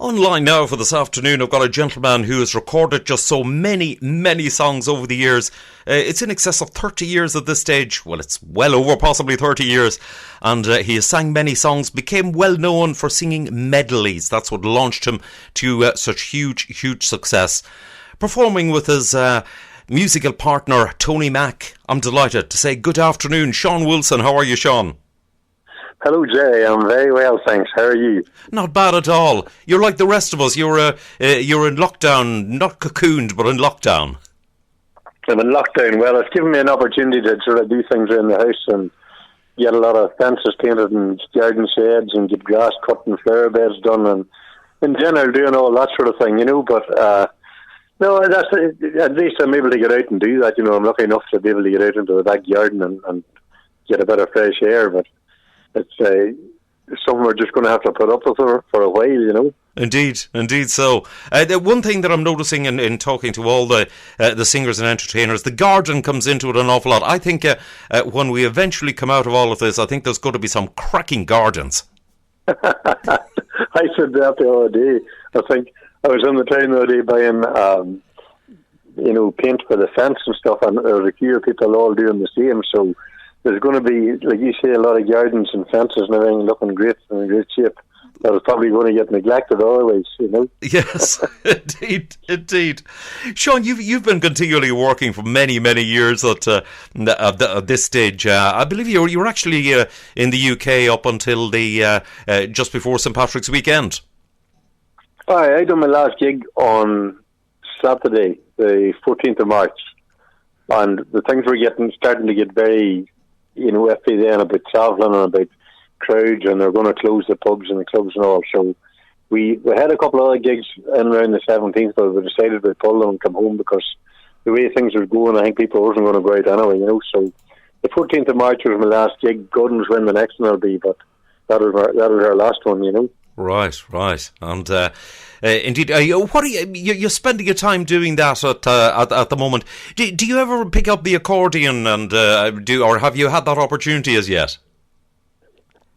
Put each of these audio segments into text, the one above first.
Online now for this afternoon, I've got a gentleman who has recorded just so many songs over the years. It's in excess of 30 years at this stage. Well, it's well over possibly 30 years. And he has sang many songs, became well known for singing medleys. That's what launched him to such huge success. Performing with his musical partner, Tony Mack, I'm delighted to say good afternoon, Sean Wilson. How are you, Sean? Hello, Jay. I'm very well, thanks. How are you? Not bad at all. You're like the rest of us. You're in lockdown, not cocooned, but in lockdown. I'm in lockdown. Well, it's given me an opportunity to sort of do things around the house and get a lot of fences painted and garden sheds and get grass cut and flower beds done and in general doing all that sort of thing, you know. But no, that's at least I'm able to get out and do that. You know, I'm lucky enough to be able to get out into the back garden and get a bit of fresh air, but it's something we're just going to have to put up with for a while, you know. Indeed so. The one thing that I'm noticing in talking to all the singers and entertainers, the garden comes into it an awful lot. I think when we eventually come out of all of this, I think there's going to be some cracking gardens. I said that the other day. I think I was in the town the other day buying, paint for the fence and stuff, and there was a few people all doing the same, so there's going to be, like you say, a lot of gardens and fences and everything looking great and in great shape. That was probably going to get neglected otherwise, you know. Yes, indeed. Sean, you've been continually working for many years at this stage. I believe you were actually in the UK up until the just before St Patrick's weekend. I done my last gig on Saturday, the 14th of March, and the things were starting to get very, iffy then about travelling and about crowds, and they're going to close the pubs and the clubs and all. So we had a couple of other gigs in around the 17th, but we decided to pull them and come home because the way things were going, I think people wasn't going to go out anyway, you know. So the 14th of March was my last gig. God knows when the next one will be, but that was our last one, you know. Right, and indeed, what are you're spending your time doing that at the moment? Do you ever pick up the accordion and or have you had that opportunity as yet?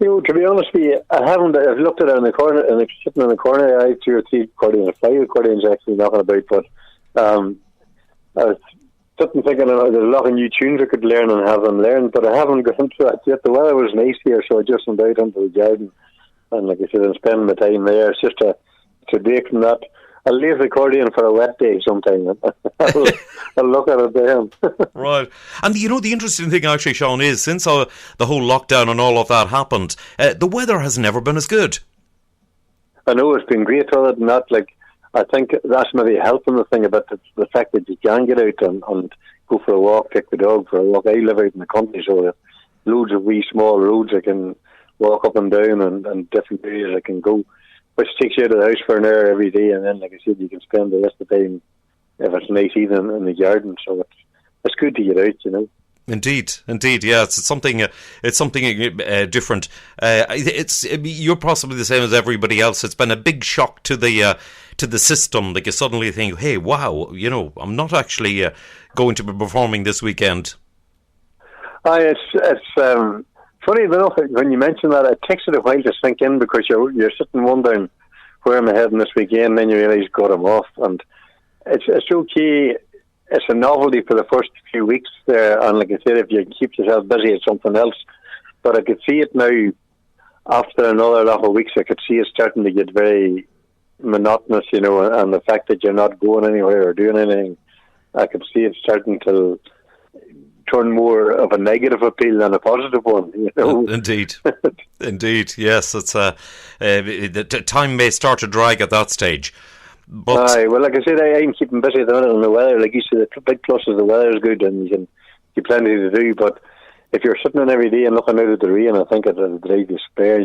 To be honest with you, I haven't. I've looked at it in the corner, and sitting in the corner, I have 2 or 3 accordions, 5 accordions actually knocking about. But I was sitting thinking there's a lot of new tunes I could learn and have them learn, but I haven't got into that yet. The weather was nice here, so I just went out into the garden, and like I said, I'm spending my time there. It's just to break from that. I'll leave the accordion for a wet day sometime. I'll look at it then. Right. And the interesting thing actually, Sean, is since the whole lockdown and all of that happened, the weather has never been as good. I know, it's been great other than that. Like, I think that's maybe helping the thing about the fact that you can get out and go for a walk, take the dog for a walk. I live out in the country, so there loads of wee small roads I can walk up and down and different areas I can go, which takes you out of the house for an hour every day, and then, like I said, you can spend the rest of the time, if it's nice evening, in the garden. So it's good to get out, you know. Indeed, yeah. It's something different. You're possibly the same as everybody else. It's been a big shock to the system. Like, you suddenly think, hey, wow, I'm not actually going to be performing this weekend. It's funny enough, when you mention that, it takes it a while to sink in because you're sitting wondering where am I heading this weekend, and then you realise you've got them off, and it's okay. It's a novelty for the first few weeks there, and like I said, if you keep yourself busy at something else. But I could see it now, after another lot of weeks, I could see it starting to get very monotonous, and the fact that you're not going anywhere or doing anything, I could see it starting to turn more of a negative appeal than a positive one, Indeed, yes. It's the time may start to drag at that stage. But well, like I said, I'm keeping busy at the minute on the weather. Like you said, the big plus is the weather is good and you can get plenty to do. But if you're sitting in every day and looking out at the rain, I think it'll drive you spare.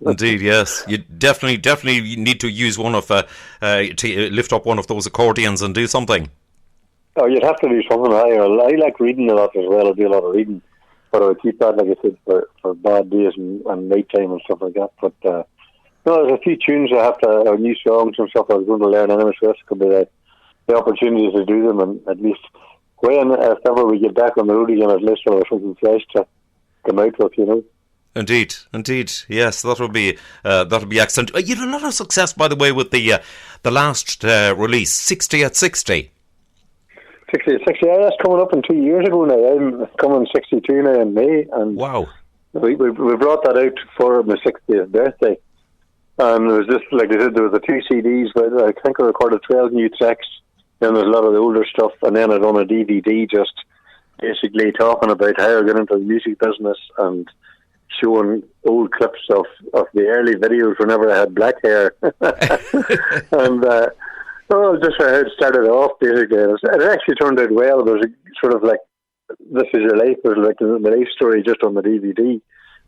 Indeed, yes. You definitely need to use one of to lift up one of those accordions and do something. Oh, you'd have to do something. I like reading a lot as well. I do a lot of reading, but I would keep that, like I said, for bad days and night time and stuff like that. But no, there's a few tunes I have to, or new songs and stuff I was going to learn anyway, so this could be the opportunity to do them, and at least when, if ever we get back on the road again, at least we'll have something fresh to come out with, Indeed. Yes, that would be excellent. You had a lot of success, by the way, with the last release, 60 at 60. 60 at 60, yeah, that's coming up in 2 years ago now. I'm coming 62 now in May, and wow, we brought that out for my 60th birthday. And it was just like I said, there were the 2 CDs, but I think I recorded 12 new tracks. Then there's a lot of the older stuff, and then I done a DVD just basically talking about how I got into the music business and showing old clips of the early videos whenever I had black hair. And just how it started off, basically. It actually turned out well. It was sort of like, This Is Your Life, it was like the life story just on the DVD.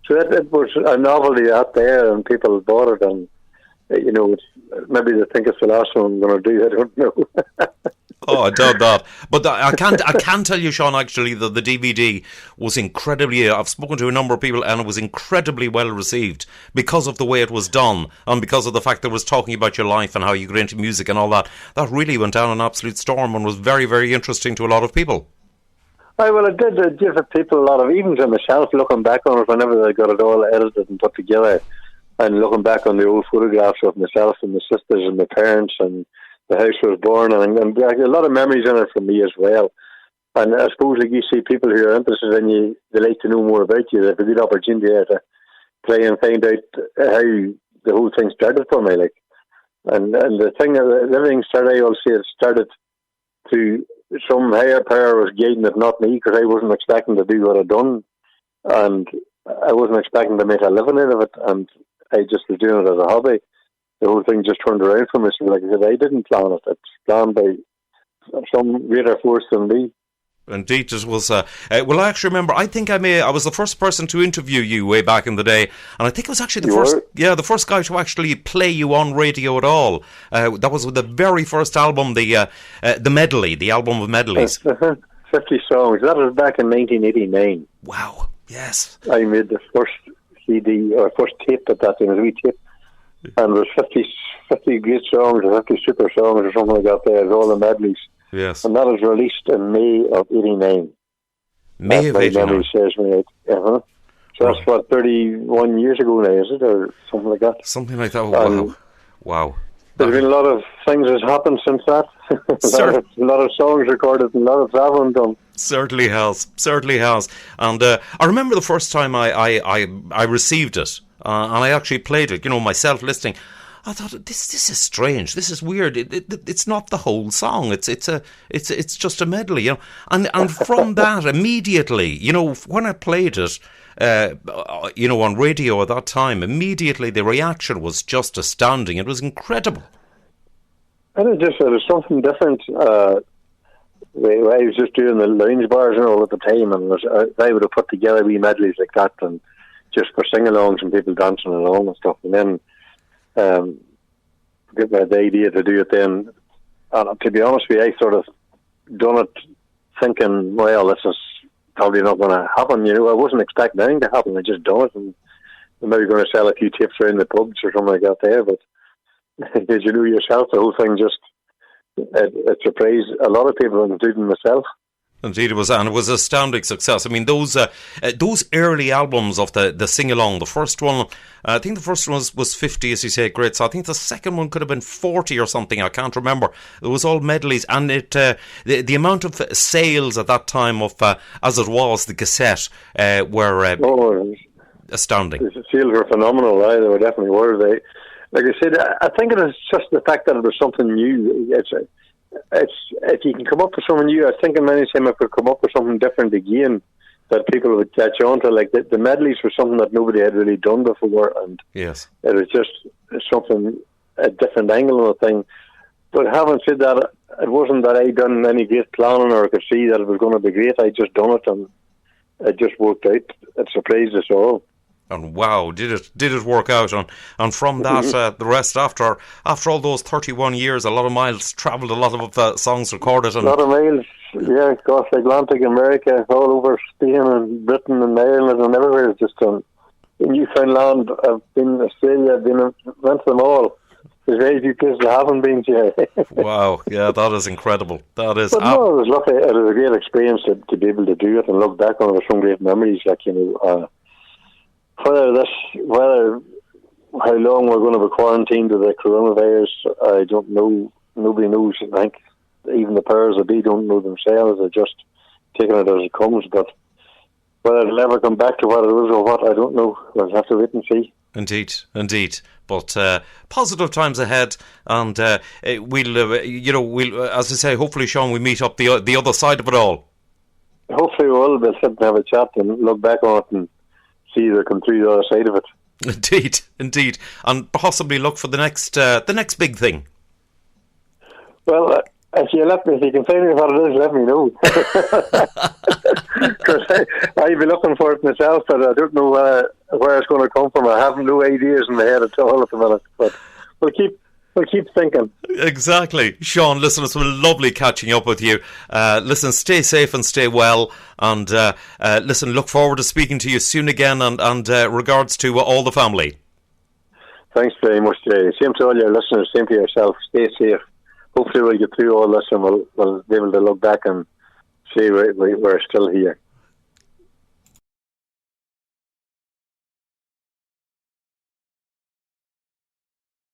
So it was a novelty out there, and people bought it, and maybe they think it's the last one I'm going to do. I don't know. Oh, I doubt that. But I can tell you, Sean, actually, that the DVD was incredibly... I've spoken to a number of people, and it was incredibly well received because of the way it was done, and because of the fact that it was talking about your life and how you got into music and all that. That really went down an absolute storm and was very, very interesting to a lot of people. Well, it did give people a lot of, even to myself, looking back on it, whenever they got it all edited and put together, and looking back on the old photographs of myself and my sisters and my parents and the house I was born in, and a lot of memories in it for me as well. And I suppose, like you see, people who are interested in you, they like to know more about you. They have a good opportunity to play and find out how the whole thing started for me. Like, and the thing that everything started, I always say, it started through some higher power was guiding it, not me, because I wasn't expecting to do what I'd done, and I wasn't expecting to make a living out of it, and I just was doing it as a hobby. The whole thing just turned around for me. So, like I said, I didn't plan it. It's planned by some greater force than me. Indeed, it was. Well, I actually remember. I think I was the first person to interview you way back in the day, and I think it was actually the first guy to actually play you on radio at all. That was the very first album, the medley, the album of medleys. 50 songs. That was back in 1989. Wow. Yes. I made the first CD or first tape at that time. It was a wee tape. And there was 50 great songs or 50 super songs or something like that there. It was all the medleys. Yes. And that was released in May of 89. May of 89. My memory serves me right. So that's what, 31 years ago now, is it? Or something like that? Something like that. Oh, wow. There's been a lot of things that happened since that. A lot of songs recorded and a lot of travelling done. Certainly has. And I remember the first time I received it. And I actually played it, myself listening. I thought, this is strange. This is weird. It's not the whole song. It's just a medley, And from that, immediately, when I played it, on radio at that time, immediately the reaction was just astounding. It was incredible. And it was something different. I was just doing the lounge bars and all at the time, and I would have put together wee medleys like that, and just for sing-alongs and people dancing along and stuff. And then get the idea to do it then. And to be honest with you, I sort of done it thinking, well, this is probably not going to happen. I wasn't expecting anything to happen. I just done it, and I'm maybe going to sell a few tips around the pubs or something like that there. But as you know yourself, the whole thing just it surprised a lot of people, including myself. Indeed, it was, and it was an astounding success. I mean, those early albums of the sing-along, the first one, I think the first one was 50, as you say, great. So I think the second one could have been 40 or something. I can't remember. It was all medleys, and the amount of sales at that time of as it was the cassette were astounding. The sales were phenomenal. They were definitely were. Like I said, I think it is just the fact that it was something new. It's if you can come up with something new. I think many times I could come up with something different again that people would catch on to. Like the medleys were something that nobody had really done before, and yes, it was just something, a different angle of the thing. But having said that, it wasn't that I done any great planning or I could see that it was going to be great. I just done it, and it just worked out. It surprised us all. And wow, did it work out? And from that, the rest after all those 31 years, a lot of miles travelled, a lot of songs recorded. And a lot of miles, yeah, across the Atlantic, America, all over Spain and Britain and Ireland and everywhere. Just in Newfoundland, I've been Australia, went to them all. There's very few places I haven't been to. Wow, yeah, that is incredible. That is. But no, it was lucky. It was a great experience to be able to do it and look back on it with some great memories. Like whether how long we're going to be quarantined with the coronavirus, I don't know. Nobody knows. I think even the powers that be don't know themselves. They're just taking it as it comes. But whether it'll ever come back to what it was or what, I don't know. We'll have to wait and see. Indeed. But positive times ahead, and we'll, as I say, hopefully, Sean, we meet up the other side of it all. Hopefully, we'll sit and have a chat and look back on it and see either come through the other side of it. Indeed, and possibly look for the next big thing. Well, if you can tell me what it is, let me know. Because I'll be looking for it myself, but I don't know where it's going to come from. I have no ideas in my head at all at the minute. But we'll keep thinking. Exactly. Sean, listen, it's been lovely catching up with you. Listen, stay safe and stay well. And listen, look forward to speaking to you soon again, and regards to all the family. Thanks very much, Jay. Same to all your listeners, same to yourself. Stay safe. Hopefully we'll get through all this and we'll be able to look back and say we're still here.